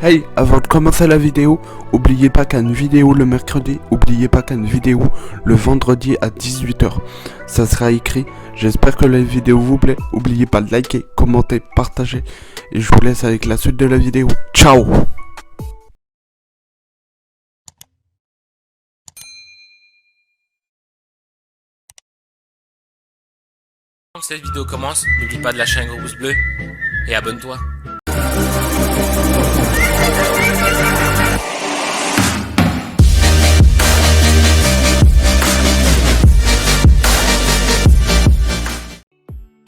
Hey, avant de commencer la vidéo, oubliez pas qu'il y a une vidéo le mercredi, oubliez pas qu'il y a une vidéo le vendredi à 18 h. Ça sera écrit, j'espère que la vidéo vous plaît, oubliez pas de liker, commenter, partager. Et je vous laisse avec la suite de la vidéo. Ciao! Cette vidéo commence, n'oublie pas de lâcher un gros pouce bleu et abonne-toi.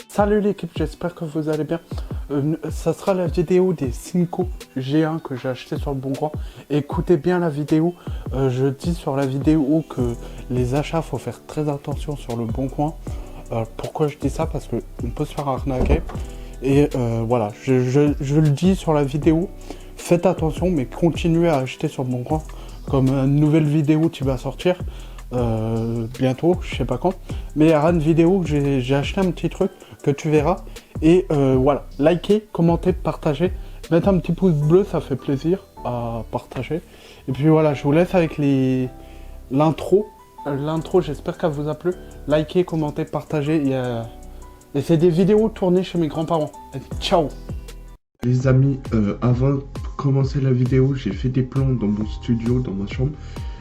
Salut l'équipe, j'espère que vous allez bien. Ça sera la vidéo des Cinco G1 que j'ai acheté sur le Bon Coin. Écoutez bien la vidéo. Je dis sur la vidéo que les achats, faut faire très attention sur le Bon Coin. Pourquoi je dis ça? Parce qu'on peut se faire arnaquer. Et voilà, je le dis sur la vidéo. Faites attention, mais continuez à acheter sur le Bon Coin. Comme une nouvelle vidéo qui va sortir bientôt, je sais pas quand. Mais il y aura une vidéo, j'ai acheté un petit truc que tu verras. Et voilà, likez, commentez, partagez. Mettez un petit pouce bleu, ça fait plaisir à partager. Et puis voilà, je vous laisse avec l'intro. L'intro, j'espère qu'elle vous a plu. Likez, commentez, partagez. Et c'est des vidéos tournées chez mes grands-parents. Ciao! Les amis, avant de commencer la vidéo, j'ai fait des plans dans mon studio, dans ma chambre.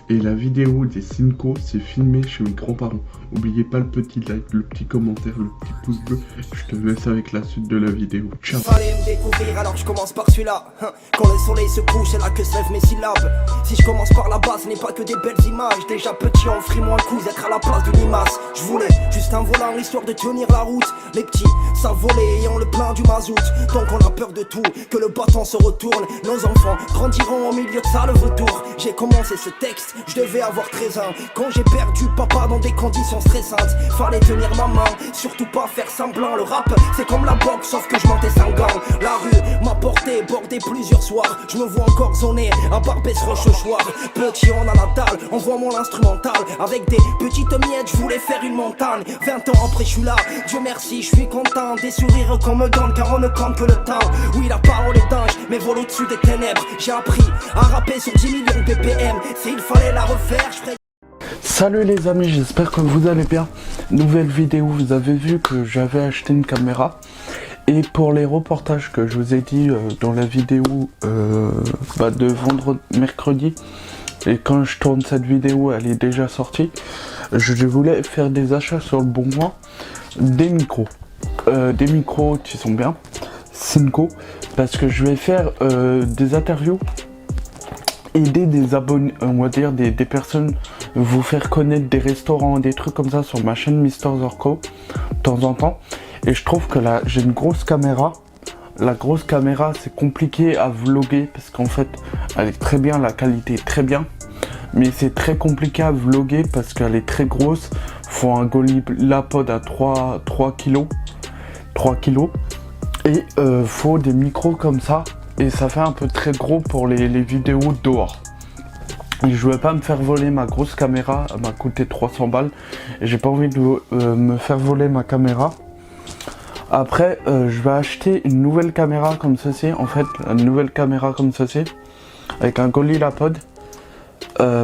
Et la vidéo des Cinco, c'est filmé chez mes grands-parents. N'oubliez pas le petit like, le petit commentaire, le petit pouce bleu. Je te laisse avec la suite de la vidéo. Ciao. Fallait me découvrir, alors je commence par celui-là. Quand le soleil se couche, c'est là que se lèvent mes syllabes. Si je commence par la base, ce n'est pas que des belles images. Déjà petit, offris-moi un coup d'être à la place d'une limace. Je voulais juste un volant, histoire de tenir la route. Les petits savent voler, ayant le plein du mazout. Tant qu'on a peur de tout, que le bâton se retourne. Nos enfants grandiront au milieu de ça, le retour. J'ai commencé ce texte, je devais avoir 13 ans. Quand j'ai perdu papa dans des conditions stressantes, fallait tenir ma main, surtout pas faire semblant. Le rap, c'est comme la boxe, sauf que je mentais sans gants. La rue m'a porté, bordé plusieurs soirs. Je me vois encore zoner, à Barbès Rochechouart. Petit, on a la dalle, on voit mon instrumental. Avec des petites miettes, je voulais faire une montagne. 20 ans après, je suis là, Dieu merci, je suis content. Des sourires qu'on me donne, car on ne compte que le temps. Oui, la parole est dingue, mais vole au-dessus des ténèbres. J'ai appris à rapper sur 10 millions de BPM. S'il fallait la refaire, je ferais... Salut les amis, j'espère que vous allez bien. Nouvelle vidéo, vous avez vu que j'avais acheté une caméra. Et pour les reportages que je vous ai dit dans la vidéo de mercredi, et quand je tourne cette vidéo, elle est déjà sortie, je voulais faire des achats sur le Bon Coin, des micros qui sont bien, Cinco, parce que je vais faire des interviews, aider des abonnés, on va dire des personnes, vous faire connaître des restaurants, des trucs comme ça sur ma chaîne Mister Zorko de temps en temps. Et je trouve que là j'ai une grosse caméra. La grosse caméra, c'est compliqué à vlogger parce qu'en fait elle est très bien, la qualité est très bien, mais c'est très compliqué à vlogger parce qu'elle est très grosse. Faut un GorillaPod à 3 kg et faut des micros comme ça. Et ça fait un peu très gros pour les vidéos dehors. Et je voulais pas me faire voler ma grosse caméra, elle m'a coûté 300 balles. Et j'ai pas envie de me faire voler ma caméra. Après, je vais acheter une nouvelle caméra comme ceci. En fait, une nouvelle caméra comme ceci. Avec un GorillaPod.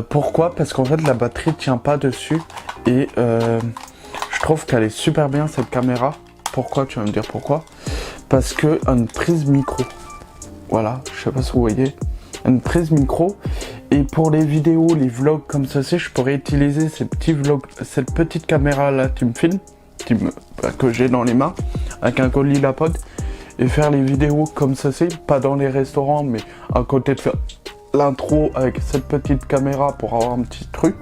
Pourquoi? Parce qu'en fait, la batterie tient pas dessus. Et je trouve qu'elle est super bien cette caméra. Pourquoi? Tu vas me dire pourquoi? Parce que une prise micro. Voilà, je sais pas si vous voyez, une prise micro. Et pour les vidéos, les vlogs comme ceci, je pourrais utiliser ces petits vlogs, cette petite caméra là qui me filme, que j'ai dans les mains, avec un GorillaPod, et faire les vidéos comme ceci, pas dans les restaurants, mais à côté de faire l'intro avec cette petite caméra pour avoir un petit truc.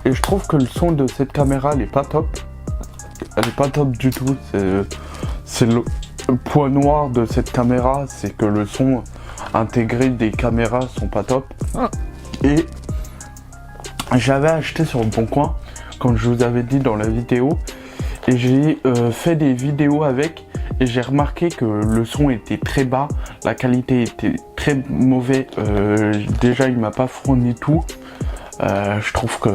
Et je trouve que le son de cette caméra, elle est pas top. Elle est pas top du tout. C'est le point noir de cette caméra, c'est que le son intégré des caméras sont pas top. Et j'avais acheté sur le Bon Coin, comme je vous avais dit dans la vidéo, et j'ai fait des vidéos avec, et j'ai remarqué que le son était très bas, la qualité était très mauvaise. Déjà il m'a pas fourni tout. Je trouve que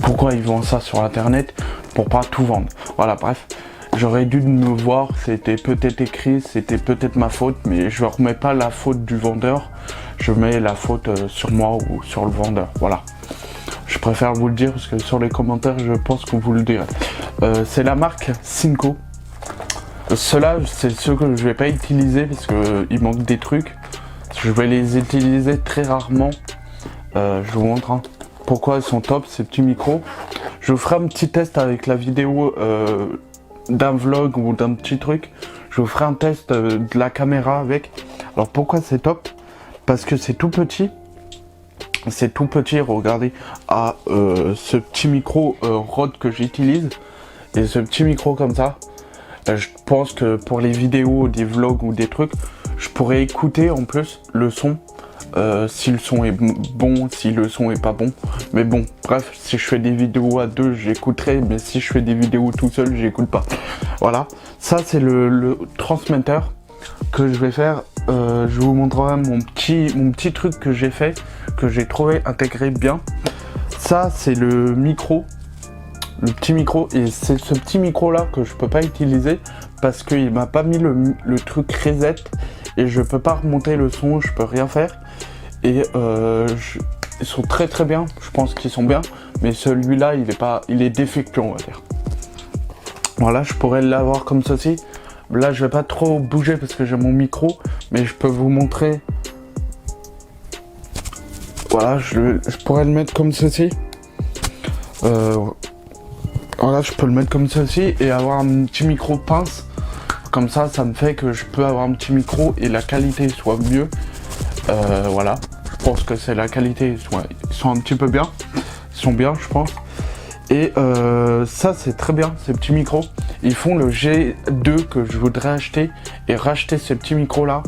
pourquoi ils vendent ça sur internet pour pas tout vendre. Voilà, bref. J'aurais dû me voir, c'était peut-être écrit, c'était peut-être ma faute, mais je ne remets pas la faute du vendeur, je mets la faute sur moi ou sur le vendeur, voilà. Je préfère vous le dire parce que sur les commentaires, je pense qu'on vous le dirait. C'est la marque Cinco. Ceux-là, c'est ceux que je vais pas utiliser parce qu'il manque des trucs. Je vais les utiliser très rarement. Je vous montre pourquoi ils sont top, ces petits micros. Je vous ferai un petit test avec la vidéo d'un vlog ou d'un petit truc. Je vous ferai un test de la caméra avec. Alors pourquoi c'est top? Parce que c'est tout petit. C'est tout petit, regardez, à ce petit micro Rode que j'utilise. Et ce petit micro comme ça, je pense que pour les vidéos, des vlogs ou des trucs, je pourrais écouter en plus le son. Si le son est bon, si le son est pas bon. Mais bon, bref, si je fais des vidéos à deux, j'écouterai. Mais si je fais des vidéos tout seul, j'écoute pas. Voilà, ça c'est le transmetteur que je vais faire. Je vous montrerai mon petit truc que j'ai fait, que j'ai trouvé intégré bien. Ça c'est le micro, le petit micro, et c'est ce petit micro là que je peux pas utiliser parce qu'il m'a pas mis le truc reset et je peux pas remonter le son, je peux rien faire. Et ils sont très bien, je pense qu'ils sont bien, mais celui-là il est défectueux, on va dire. Voilà, je pourrais l'avoir comme ceci. Là je vais pas trop bouger parce que j'ai mon micro, mais je peux vous montrer. Voilà, je pourrais le mettre comme ceci. Voilà, je peux le mettre comme ceci et avoir un petit micro pince. Comme ça, ça me fait que je peux avoir un petit micro et la qualité soit mieux. Voilà, je pense que c'est la qualité, ils sont un petit peu bien. Ils sont bien, je pense. Et ça, c'est très bien, ces petits micros. Ils font le G2 que je voudrais acheter et racheter ces petits micros là.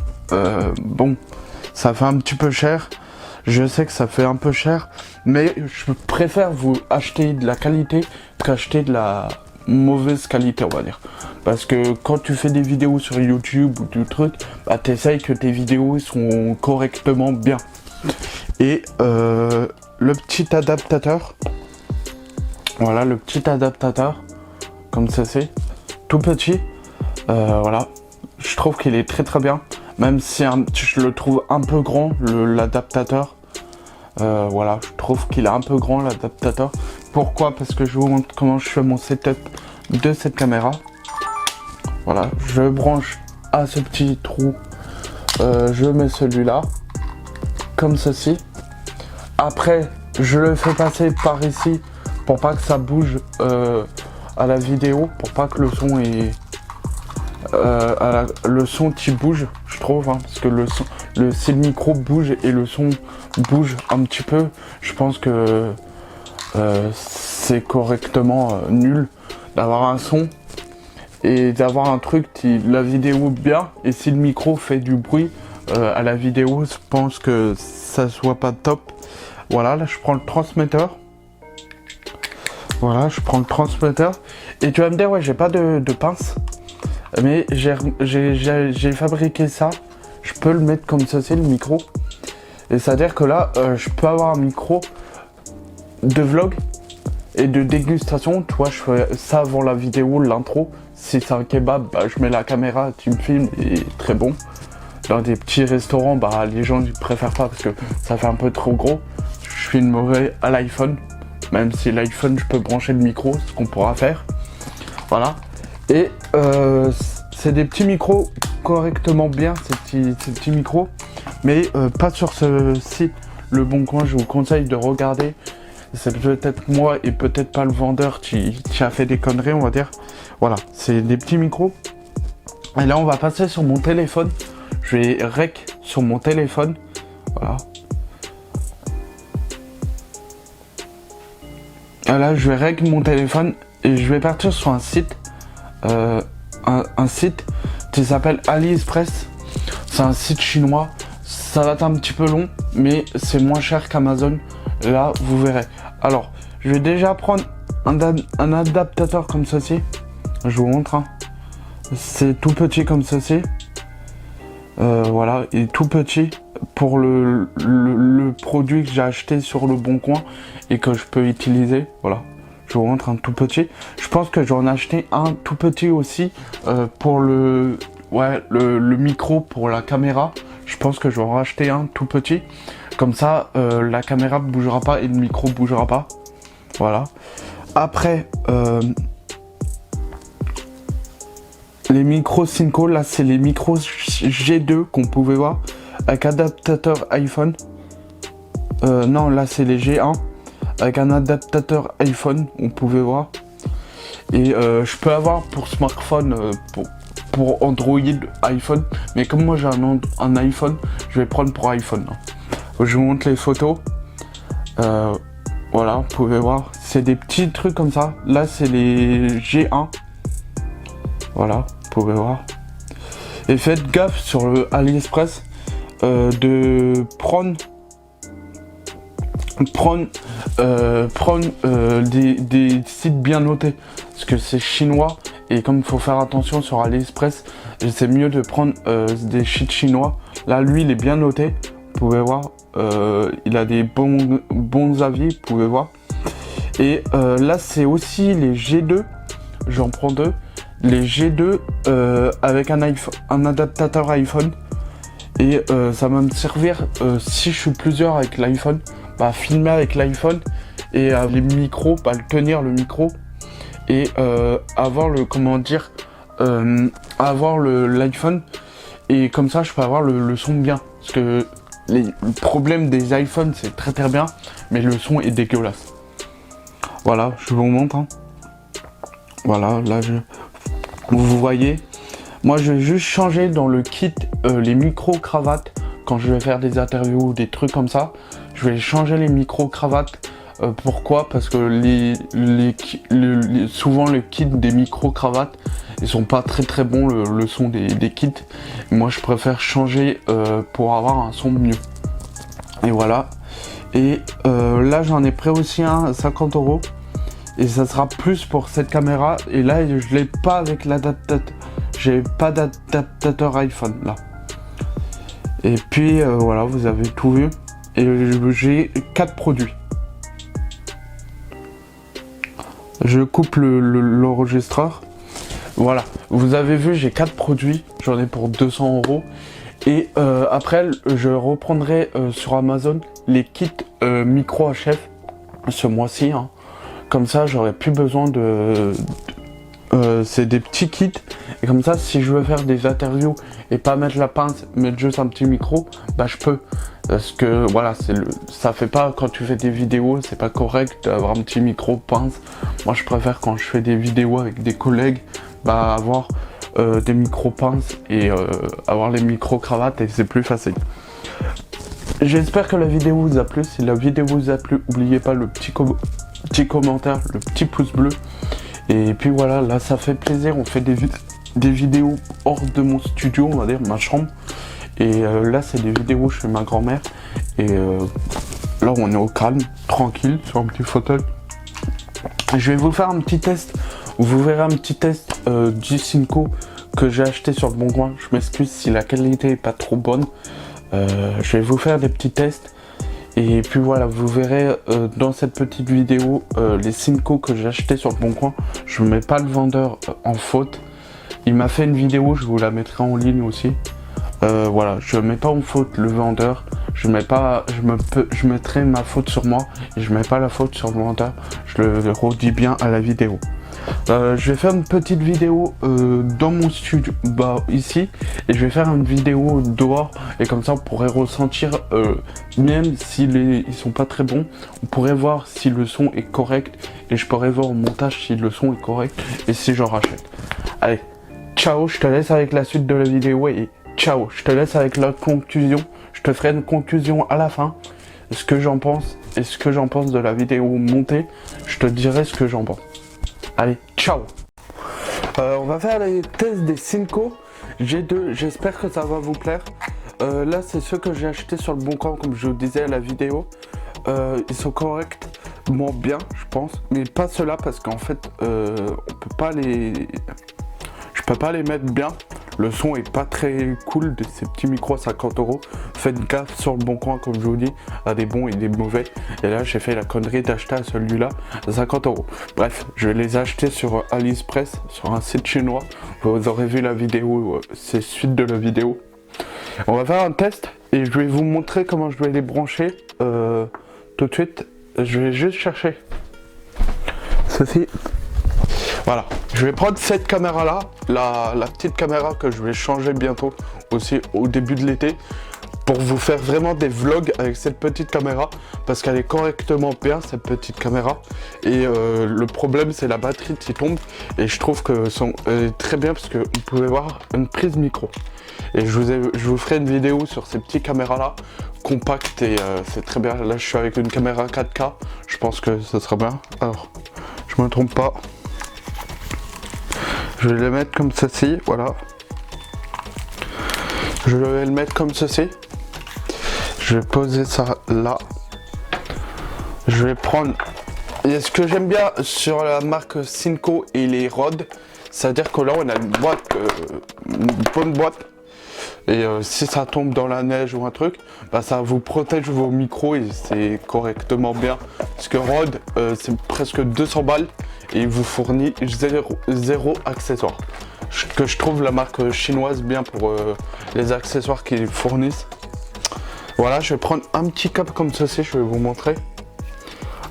Bon, ça fait un petit peu cher. Je sais que ça fait un peu cher, mais je préfère vous acheter de la qualité qu'acheter de la mauvaise qualité, on va dire. Parce que quand tu fais des vidéos sur YouTube ou du truc, bah t'essayes que tes vidéos sont correctement bien. Et le petit adaptateur, voilà le petit adaptateur, comme ça c'est, tout petit, voilà, je trouve qu'il est très bien. Même si je le trouve un peu grand, l'adaptateur. Voilà, je trouve qu'il est un peu grand l'adaptateur. Pourquoi? Parce que je vous montre comment je fais mon setup de cette caméra. Voilà, je branche à ce petit trou. Je mets celui-là, comme ceci. Après, je le fais passer par ici pour pas que ça bouge à la vidéo, pour pas que le son est... le son qui bouge, je trouve, hein, parce que si le micro bouge et le son bouge un petit peu, je pense que c'est correctement nul d'avoir un son et d'avoir un truc qui la vidéo bien, et si le micro fait du bruit à la vidéo, je pense que ça soit pas top. Voilà, là je prends le transmetteur. Voilà, je prends le transmetteur et tu vas me dire ouais, j'ai pas de pince. Mais j'ai fabriqué ça, je peux le mettre comme ça, c'est le micro. Et c'est à dire que là, je peux avoir un micro de vlog et de dégustation. Tu vois, je fais ça avant la vidéo, l'intro. Si c'est un kebab, bah, je mets la caméra, tu me filmes, et très bon. Dans des petits restaurants, bah, les gens ils préfèrent pas parce que ça fait un peu trop gros. Je filmerai à l'iPhone, même si l'iPhone, je peux brancher le micro, ce qu'on pourra faire. Voilà. Et c'est des petits micros correctement bien, ces petits micros, mais pas sur ce site Le Bon Coin. Je vous conseille de regarder. C'est peut-être moi et peut-être pas le vendeur qui a fait des conneries, on va dire. Voilà, c'est des petits micros. Et là, on va passer sur mon téléphone. Je vais rec sur mon téléphone. Voilà. Et là, je vais rec mon téléphone et je vais partir sur un site. Un site qui s'appelle AliExpress. C'est un site chinois. Ça va être un petit peu long, mais c'est moins cher qu'Amazon. Là, vous verrez. Alors, je vais déjà prendre un adaptateur comme ceci. Je vous montre. Hein. C'est tout petit comme ceci. Voilà, il est tout petit pour le produit que j'ai acheté sur Le Bon Coin et que je peux utiliser. Voilà. Je vous montre un tout petit. Je pense que j'en ai acheté un tout petit aussi pour le micro pour la caméra. Je pense que je vais en racheter un tout petit. Comme ça, la caméra ne bougera pas et le micro ne bougera pas. Voilà. Après, les micros Synco, là c'est les micros G2 qu'on pouvait voir avec adaptateur iPhone. Non, là c'est les G1 avec un adaptateur iPhone, on pouvait voir. Et je peux avoir pour smartphone, pour Android, iPhone. Mais comme moi j'ai un iPhone, je vais prendre pour iPhone. Je vous montre les photos. Voilà, vous pouvez voir. C'est des petits trucs comme ça. Là c'est les G1. Voilà, vous pouvez voir. Et faites gaffe sur le AliExpress de prendre des sites bien notés, parce que c'est chinois et comme il faut faire attention sur AliExpress, c'est mieux de prendre des sites chinois. Là lui il est bien noté, vous pouvez voir, il a des bons avis, vous pouvez voir. Et là c'est aussi les G2, j'en prends deux, les G2 avec un adaptateur iPhone. Et ça va me servir si je suis plusieurs avec l'iPhone, bah, filmer avec l'iPhone et les micros, bah, tenir le micro et avoir le l'iPhone et comme ça je peux avoir le son bien, parce que le problème des iPhones c'est très bien mais le son est dégueulasse. Voilà, je vous montre hein. Voilà, là vous voyez, moi je vais juste changer dans le kit les micro cravates quand je vais faire des interviews ou des trucs comme ça. Je vais changer les micro cravates. Pourquoi? Parce que souvent le kit des micro cravates ils sont pas très bons, le son des kits. Moi je préfère changer pour avoir un son mieux. Et voilà. Et là j'en ai pris aussi un à 50 €. Et ça sera plus pour cette caméra. Et là je l'ai pas avec l'adaptateur. J'ai pas d'adaptateur iPhone là. Et puis voilà, vous avez tout vu. Et j'ai 4 produits. Je coupe l'enregistreur. Voilà, vous avez vu, j'ai 4 produits. J'en ai pour 200 €. Et après, je reprendrai sur Amazon les kits micro HF ce mois-ci. Hein. Comme ça, j'aurai plus besoin de c'est des petits kits. Et comme ça, si je veux faire des interviews et pas mettre la pince, mettre juste un petit micro, bah je peux. Parce que voilà, ça fait pas quand tu fais des vidéos, c'est pas correct d'avoir un petit micro pince. Moi je préfère quand je fais des vidéos avec des collègues, bah avoir des micros pinces et avoir les micros cravates et c'est plus facile. J'espère que la vidéo vous a plu. Si la vidéo vous a plu, n'oubliez pas le petit commentaire, le petit pouce bleu. Et puis voilà, là ça fait plaisir, on fait des vidéos hors de mon studio, on va dire, ma chambre. Et là c'est des vidéos où je fais ma grand-mère. Et là on est au calme, tranquille, sur un petit fauteuil. Je vais vous faire un petit test. Vous verrez un petit test du Synco que j'ai acheté sur le Bon Coin. Je m'excuse si la qualité est pas trop bonne. Je vais vous faire des petits tests. Et puis voilà, vous verrez dans cette petite vidéo les Synco que j'ai acheté sur le Bon Coin. Je ne mets pas le vendeur en faute. Il m'a fait une vidéo, je vous la mettrai en ligne aussi. Voilà, je ne mets pas en faute le vendeur. Je mettrai ma faute sur moi et je ne mets pas la faute sur le vendeur. Je le redis bien à la vidéo. Je vais faire une petite vidéo dans mon studio, ici, et je vais faire une vidéo dehors, et comme ça on pourrait ressentir, même s'ils sont pas très bons, on pourrait voir si le son est correct, et je pourrais voir au montage si le son est correct, et si j'en rachète. Allez, ciao, je te laisse avec la suite de la vidéo, et ciao, je te laisse avec la conclusion, je te ferai une conclusion à la fin, ce que j'en pense, et ce que j'en pense de la vidéo montée, je te dirai ce que j'en pense. Allez, ciao. On va faire les tests des Synco G2, j'espère que ça va vous plaire. Là, c'est ceux que j'ai achetés sur le Bon Coin, comme je vous disais à la vidéo. Ils sont correctement bien, je pense, mais pas ceux-là parce qu'en fait, je peux pas les mettre bien. Le son est pas très cool de ces petits micros à 50 €. Faites gaffe sur le bon coin, comme je vous dis, à des bons et des mauvais. Et là, j'ai fait la connerie d'acheter à celui-là à 50 €. Bref, je vais les acheter sur AliExpress, sur un site chinois. Vous aurez vu la vidéo, c'est suite de la vidéo. On va faire un test et je vais vous montrer comment je vais les brancher tout de suite. Je vais juste chercher ceci. Voilà, je vais prendre cette caméra là, la petite caméra que je vais changer bientôt aussi au début de l'été, pour vous faire vraiment des vlogs avec cette petite caméra, parce qu'elle est correctement bien cette petite caméra. Et le problème c'est la batterie qui tombe, et je trouve que elle est très bien parce que vous pouvez voir une prise micro. Et je vous ferai une vidéo sur ces petites caméras là, compactes, et c'est très bien. Là je suis avec une caméra 4K, je pense que ce sera bien. Alors, je me trompe pas. Je vais le mettre comme ceci, voilà. Je vais le mettre comme ceci. Je vais poser ça là. Je vais prendre... Et ce que j'aime bien sur la marque Cinco et les Rode, c'est-à-dire que là on a une boîte, une bonne boîte. Et si ça tombe dans la neige ou un truc, bah ça vous protège vos micros et c'est correctement bien. Parce que Rode, c'est presque 200 balles et il vous fournit zéro accessoire. Que je trouve la marque chinoise bien pour les accessoires qu'ils fournissent. Voilà, je vais prendre un petit câble comme ceci, je vais vous montrer.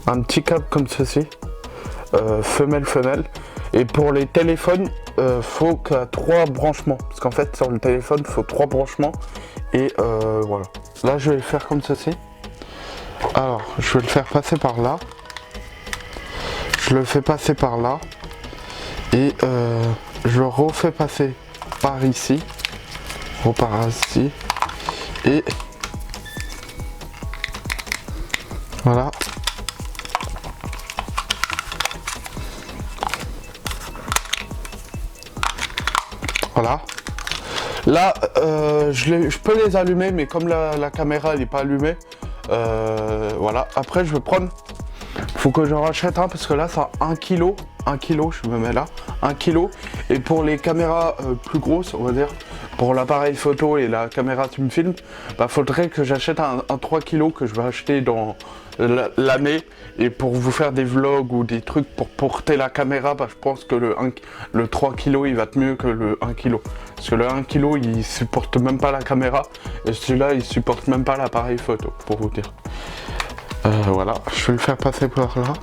Un petit câble comme ceci, femelle. Et pour les téléphones, faut qu'il y ait 3 branchements. Parce qu'en fait, sur le téléphone, il faut 3 branchements. Et voilà. Là, je vais le faire comme ceci. Alors, je vais le faire passer par là. Je le fais passer par là. Et je le refais passer par ici. Repart ici. Et voilà. Voilà. Là, je peux les allumer, mais comme la caméra elle n'est pas allumée, voilà. Après, je vais prendre. Faut que j'en rachète un parce que là, ça a 1 kg. 1 kg, je me mets là. 1 kg. Et pour les caméras plus grosses, on va dire, pour l'appareil photo et la caméra tu me filmes, bah faudrait que j'achète un 3 kg que je vais acheter dans l'année. Et pour vous faire des vlogs ou des trucs pour porter la caméra, bah je pense que le 3 kg il va être mieux que le 1 kg. Parce que le 1 kg il supporte même pas la caméra. Et celui-là il supporte même pas l'appareil photo, pour vous dire. Voilà, je vais le faire passer par là.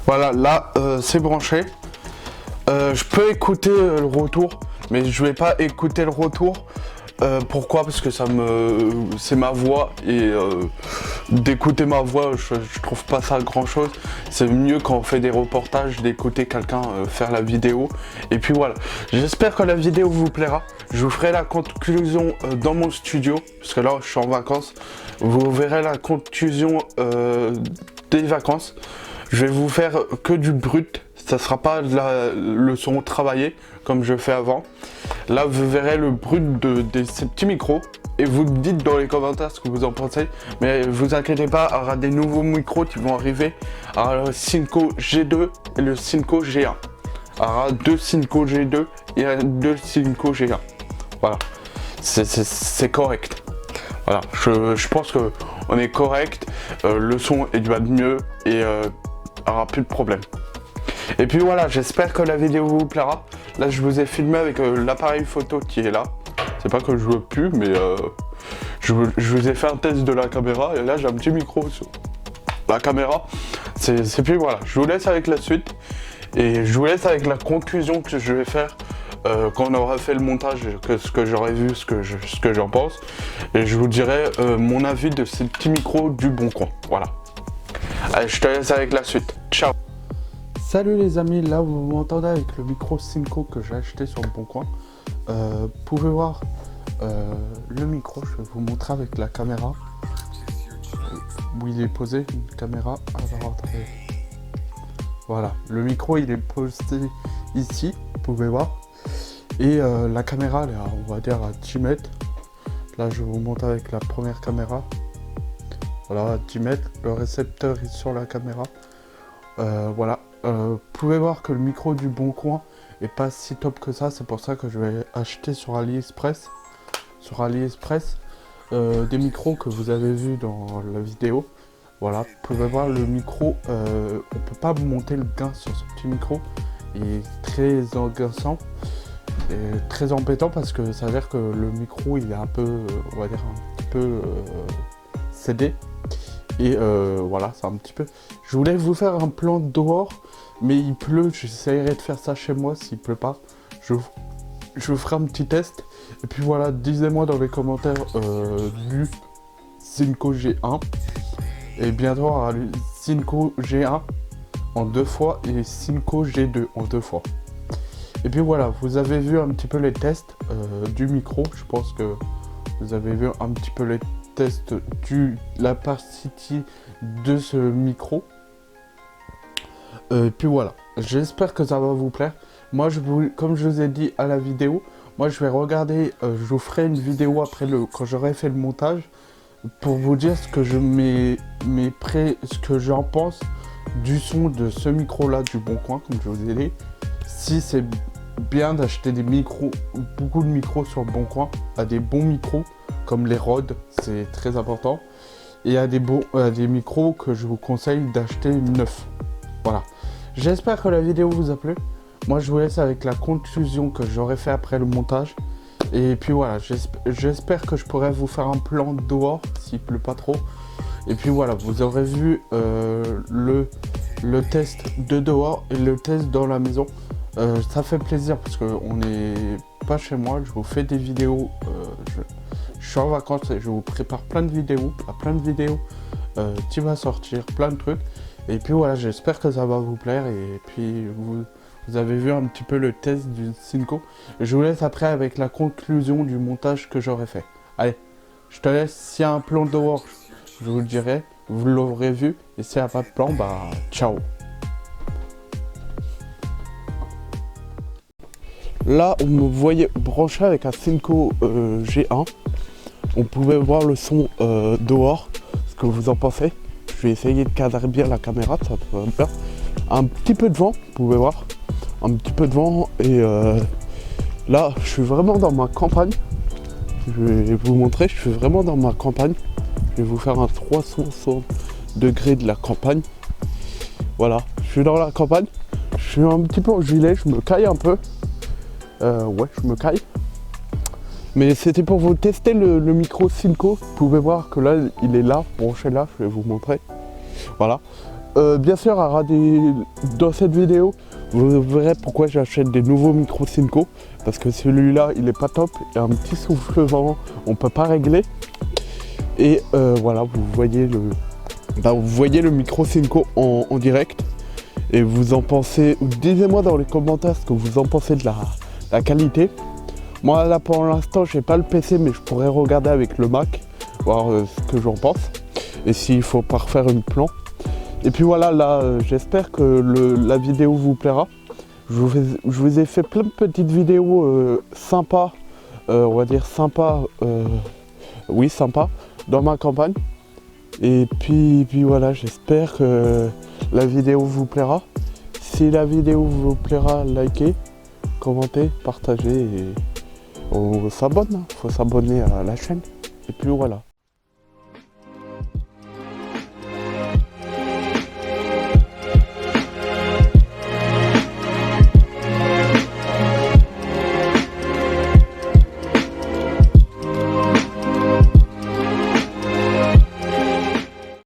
Voilà, là c'est branché. Je peux écouter le retour, mais je vais pas écouter le retour. Pourquoi? Parce que c'est ma voix et d'écouter ma voix, je trouve pas ça grand chose. C'est mieux quand on fait des reportages d'écouter quelqu'un faire la vidéo. Et puis voilà, j'espère que la vidéo vous plaira. Je vous ferai la conclusion dans mon studio, parce que là je suis en vacances. Vous verrez la conclusion des vacances. Je vais vous faire que du brut, ça sera pas le son travaillé comme je fais avant. Là vous verrez le brut de ces petits micros et vous me dites dans les commentaires ce que vous en pensez. Mais vous inquiétez pas, il y aura des nouveaux micros qui vont arriver. Alors le Cinco G2 et le Cinco G1. Il y aura 2 Cinco G2 et 2 Cinco G1. Voilà, c'est correct. Voilà, je pense que on est correct, le son est de mieux et il n'y aura plus de problème. Et puis voilà, j'espère que la vidéo vous plaira. Là je vous ai filmé avec l'appareil photo qui est là. C'est pas que je veux plus, mais je vous ai fait un test de la caméra et là j'ai un petit micro sur la caméra. C'est puis voilà, je vous laisse avec la suite et je vous laisse avec la conclusion que je vais faire quand on aura fait le montage, ce que j'aurai vu, ce que j'en pense. Et je vous dirai mon avis de ces petits micros du Bon Coin. Voilà. Allez, je te laisse avec la suite. Ciao. Salut les amis, là vous m'entendez avec le micro Cinco que j'ai acheté sur le Bon Coin. Vous pouvez voir le micro, je vais vous montrer avec la caméra où il est posé, une caméra. Alors attendez. Voilà, le micro il est posé ici, vous pouvez voir. Et la caméra elle est on va dire à 10 mètres. Là je vous montre avec la première caméra. voilà, à 10 mètres. Le récepteur est sur la caméra. Voilà. Vous pouvez voir que le micro du Bon Coin est pas si top que ça. C'est pour ça que je vais acheter sur AliExpress. Des micros que vous avez vus dans la vidéo. Voilà, vous pouvez voir le micro, on peut pas monter le gain sur ce petit micro. Il est très agaçant et très embêtant parce que ça veut dire que le micro il est un peu, on va dire un petit peu cédé. Et voilà, c'est un petit peu... Je voulais vous faire un plan dehors, mais il pleut, j'essaierai de faire ça chez moi s'il pleut pas. Je vous ferai un petit test. Et puis voilà, dites-moi dans les commentaires du Synco G1. Et bientôt Synco G1 en 2 fois et Synco G2 en 2 fois. Et puis voilà, vous avez vu un petit peu les tests du micro. Je pense que vous avez vu un petit peu les tests de la capacité de ce micro. Et puis voilà, j'espère que ça va vous plaire. Moi, comme je vous ai dit à la vidéo, moi je vais regarder, je vous ferai une vidéo après quand j'aurai fait le montage pour vous dire ce que ce que j'en pense du son de ce micro là du Bon Coin, comme je vous ai dit. Si c'est bien d'acheter des micros, beaucoup de micros sur Bon Coin, à des bons micros comme les Rode, c'est très important. Et à des micros que je vous conseille d'acheter neufs. Voilà. J'espère que la vidéo vous a plu. Moi je vous laisse avec la conclusion que j'aurai fait après le montage. Et puis voilà, j'espère que je pourrai vous faire un plan dehors s'il pleut pas trop. Et puis voilà, vous aurez vu le test de dehors et le test dans la maison. Ça fait plaisir parce qu'on n'est pas chez moi, je vous fais des vidéos. Je suis en vacances et je vous prépare plein de vidéos, qui va sortir, plein de trucs. Et puis voilà, j'espère que ça va vous plaire. Et puis vous avez vu un petit peu le test du Synco. Je vous laisse après avec la conclusion du montage que j'aurai fait. Allez, je te laisse. S'il y a un plan dehors, je vous le dirai. Vous l'aurez vu. Et s'il n'y a pas de plan, bah ciao. Là, on me voyait branché avec un Synco G1. On pouvait voir le son dehors. Ce que vous en pensez. Je vais essayer de cadrer bien la caméra. Ça va bien. Un petit peu de vent, vous pouvez voir. Un petit peu de vent et là je suis vraiment dans ma campagne. Je vais vous montrer, je suis vraiment dans ma campagne. Je vais vous faire un 360 degrés de la campagne. Voilà, je suis dans la campagne. Je suis un petit peu en gilet, je me caille un peu. Ouais, je me caille. Mais c'était pour vous tester le micro Synco. Vous pouvez voir que là, il est là, branché là, je vais vous montrer. Voilà. Bien sûr, dans cette vidéo, vous verrez pourquoi j'achète des nouveaux micros Synco. Parce que celui-là, il est pas top. Il y a un petit souffle-vent, on peut pas régler. Et voilà, vous voyez le micro Synco en direct. Et vous en pensez, dites-moi dans les commentaires ce que vous en pensez de la qualité. Moi là pour l'instant, j'ai pas le PC, mais je pourrais regarder avec le Mac, voir ce que j'en pense. Et s'il faut pas refaire une plan. Et puis voilà, là, j'espère que la vidéo vous plaira. Je vous ai fait plein de petites vidéos sympas, on va dire sympas, oui sympas, dans ma campagne. Et puis voilà, j'espère que la vidéo vous plaira. Si la vidéo vous plaira, likez, commentez, partagez et on s'abonne. Il faut s'abonner à la chaîne. Et puis voilà.